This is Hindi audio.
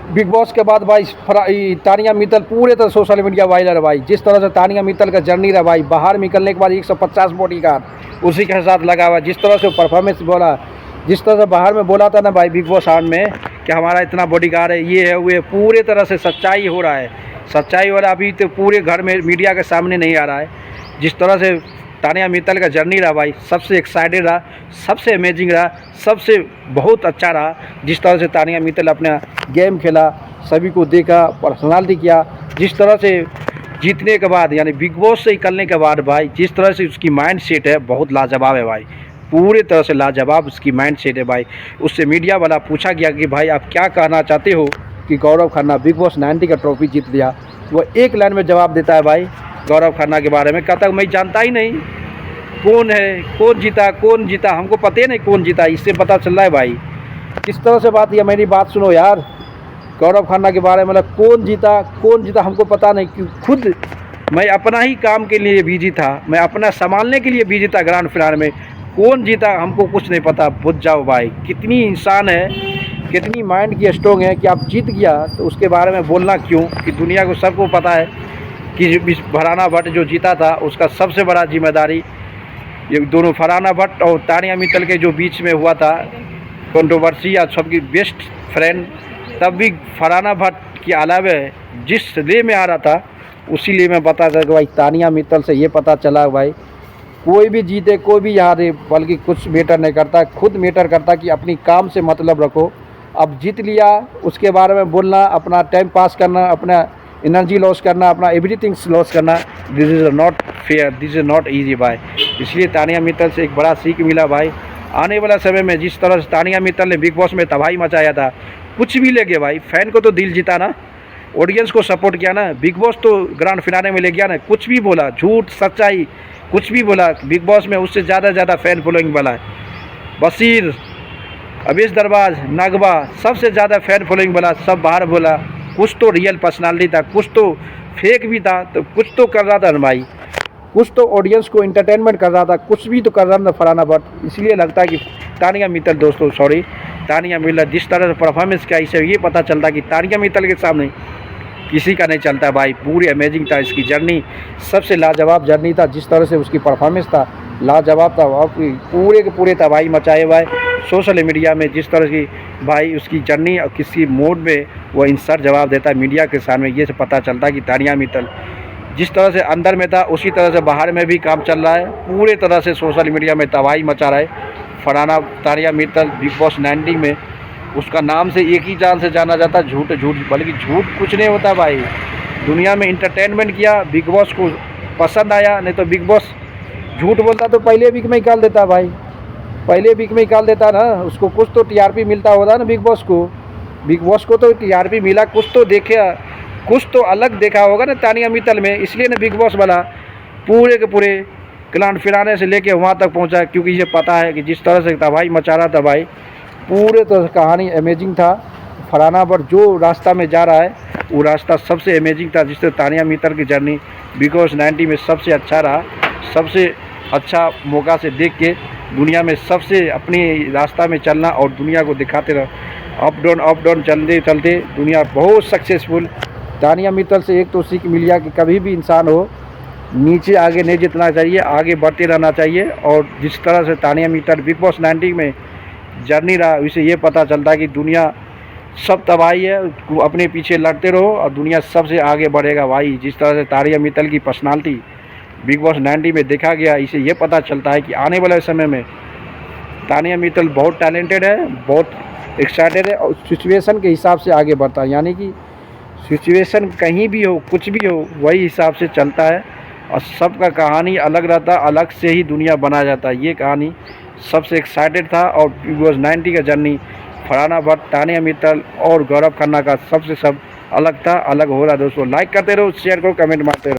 बिग बॉस के बाद भाई तानिया मित्तल पूरे तरह सोशल मीडिया वायरल है भाई। जिस तरह से तानिया मित्तल का जर्नी रहा भाई, बाहर निकलने के बाद 150 बॉडीगार्ड उसी के साथ लगा हुआ। जिस तरह से परफॉर्मेंस बोला, जिस तरह से बाहर में बोला था ना भाई बिग बॉस आन में कि हमारा इतना बॉडीगार्ड है, ये है वो है, पूरे तरह से सच्चाई हो रहा है। सच्चाई वाला अभी तो पूरे घर में मीडिया के सामने नहीं आ रहा है। जिस तरह से तानिया मित्तल का जर्नी रहा भाई, सबसे एक्साइटेड रहा, सबसे अमेजिंग रहा, सबसे बहुत अच्छा रहा। जिस तरह से तानिया मित्तल अपना गेम खेला, सभी को देखा, पर्सनालिटी किया। जिस तरह से जीतने के बाद यानी बिग बॉस से निकलने के बाद भाई, जिस तरह से उसकी माइंड सेट है बहुत लाजवाब है भाई, पूरे तरह से लाजवाब उसकी माइंड सेट है भाई। उससे मीडिया वाला पूछा गया कि भाई आप क्या कहना चाहते हो कि गौरव खन्ना बिग बॉस 90 का ट्रॉफी जीत लिया। वो एक लाइन में जवाब देता है भाई गौरव खन्ना के बारे में, कहता है मैं जानता ही नहीं कौन है, कौन जीता हमको पता ही नहीं कौन जीता, इससे पता चल रहा है भाई। किस तरह से बात, या मेरी बात सुनो यार, गौरव खन्ना के बारे में मतलब कौन जीता हमको पता नहीं। क्यों, खुद मैं अपना ही काम के लिए बिजी था, मैं अपना संभालने के लिए बिजी था ग्रैंड फिनाले में, कौन जीता हमको कुछ नहीं पता। बुझ जाओ भाई, कितनी इंसान है, कितनी माइंड की स्ट्रोंग है कि आप जीत गया तो उसके बारे में बोलना क्यों, कि दुनिया को सबको पता है कि फरहाना भट्ट जो जीता था उसका सबसे बड़ा जिम्मेदारी ये दोनों फरहाना भट्ट और तानिया मित्तल के जो बीच में हुआ था कंट्रोवर्सी या सबकी बेस्ट फ्रेंड, तब भी फरहाना भट्ट के अलावा जिस ले में आ रहा था उसी लिए में पता था कि भाई तानिया मित्तल से ये पता चला भाई कोई भी जीते कोई भी हारे बल्कि कुछ मैटर नहीं करता, खुद मैटर करता कि अपनी काम से मतलब रखो। अब जीत लिया उसके बारे में बोलना, अपना टाइम पास करना, अपना एनर्जी लॉस करना, अपना एवरीथिंग्स लॉस करना, this is not fair, this is not easy भाई। इसलिए तानिया मित्तल से एक बड़ा सीख मिला भाई। आने वाला समय में जिस तरह से तानिया मित्तल ने बिग बॉस में तबाही मचाया था, कुछ भी ले गया भाई, फैन को तो दिल जीता ना, ऑडियंस को सपोर्ट किया ना, बिग बॉस तो ग्रैंड फिनाले में ले गया ना, कुछ भी बोला, झूठ सच्चाई कुछ भी बोला, बिग बॉस में उससे ज़्यादा फैन फॉलोइंग वाला है। बशीर, अवेश दरबाज, नगवा, सबसे ज़्यादा फैन फॉलोइंग वाला, सब बाहर बोला। कुछ तो रियल पर्सनालिटी था, कुछ तो फेक भी था, तो कुछ तो कर रहा था ना भाई, कुछ तो ऑडियंस को इंटरटेनमेंट कर रहा था, कुछ भी तो कर रहा था फरहाना भट्ट। इसलिए लगता है कि तानिया मित्तल दोस्तों, सॉरी तानिया मित्तल जिस तरह से परफॉर्मेंस किया, इससे ये पता चलता कि तानिया मित्तल के सामने किसी का नहीं चलता भाई। पूरी अमेजिंग था इसकी जर्नी, सबसे लाजवाब जर्नी था। जिस तरह से उसकी परफॉर्मेंस था लाजवाब था, और पूरे के पूरे तबाही मचाए हुए सोशल मीडिया में। जिस तरह की भाई उसकी जर्नी और किसी मोड में वो इंसर्ट जवाब देता है मीडिया के सामने, ये से पता चलता है कि तानिया मित्तल जिस तरह से अंदर में था उसी तरह से बाहर में भी काम चल रहा है। पूरे तरह से सोशल मीडिया में तबाही मचा रहा है फरहाना तानिया मित्तल। बिग बॉस 90 में उसका नाम से एक ही जान से जाना जाता, झूठ, बल्कि झूठ कुछ नहीं होता भाई। दुनिया में इंटरटेनमेंट किया, बिग बॉस को पसंद आया, नहीं तो बिग बॉस झूठ बोलता तो पहले वीक में निकाल देता भाई, पहले वीक में निकाल देता ना। उसको कुछ तो टीआरपी मिलता होता ना बिग बॉस को तो टीआरपी मिला, कुछ तो देखा, कुछ तो अलग देखा होगा ना तानिया मित्तल में। इसलिए ना बिग बॉस वाला पूरे के पूरे ग्रैंड फिनाले से लेके वहाँ तक पहुँचा, क्योंकि ये पता है कि जिस तरह से तबाही मचा रहा था भाई, पूरे तरह से कहानी अमेजिंग था। फरहाना भट्ट जो रास्ता में जा रहा है वो रास्ता सबसे अमेजिंग था, जिससे तानिया मित्तल की जर्नी बिग बॉस 90 में सबसे अच्छा रहा। सबसे अच्छा मौका से देख के दुनिया में सबसे अपनी रास्ता में चलना और दुनिया को दिखाते रहो, अप डाउन चलते चलते दुनिया बहुत सक्सेसफुल। तानिया मित्तल से एक तो सीख मिल गया कि कभी भी इंसान हो नीचे आगे नहीं जितना चाहिए, आगे बढ़ते रहना चाहिए। और जिस तरह से तानिया मित्तल बिग बॉस 90 में जर्नी रहा, इससे ये पता चलता है कि दुनिया सब तबाही है, अपने पीछे लड़ते रहो और दुनिया सबसे आगे बढ़ेगा भाई। जिस तरह से तानिया मित्तल की पर्सनालिटी बिग बॉस 90 में देखा गया, इसे ये पता चलता है कि आने वाले समय में तानिया मित्तल बहुत टैलेंटेड है, बहुत एक्साइटेड है और सिचुएशन के हिसाब से आगे बढ़ता है। यानी कि सिचुएशन कहीं भी हो, कुछ भी हो, वही हिसाब से चलता है और सबका कहानी अलग रहता है, अलग से ही दुनिया बना जाता है। ये कहानी सबसे एक्साइटेड था और बिग बॉस 90 का जर्नी फरहाना भट्ट, तानिया मित्तल और गौरव खन्ना का सबसे सब अलग था, अलग हो रहा। दोस्तों लाइक करते रहो, शेयर करो, कमेंट मारते रहो।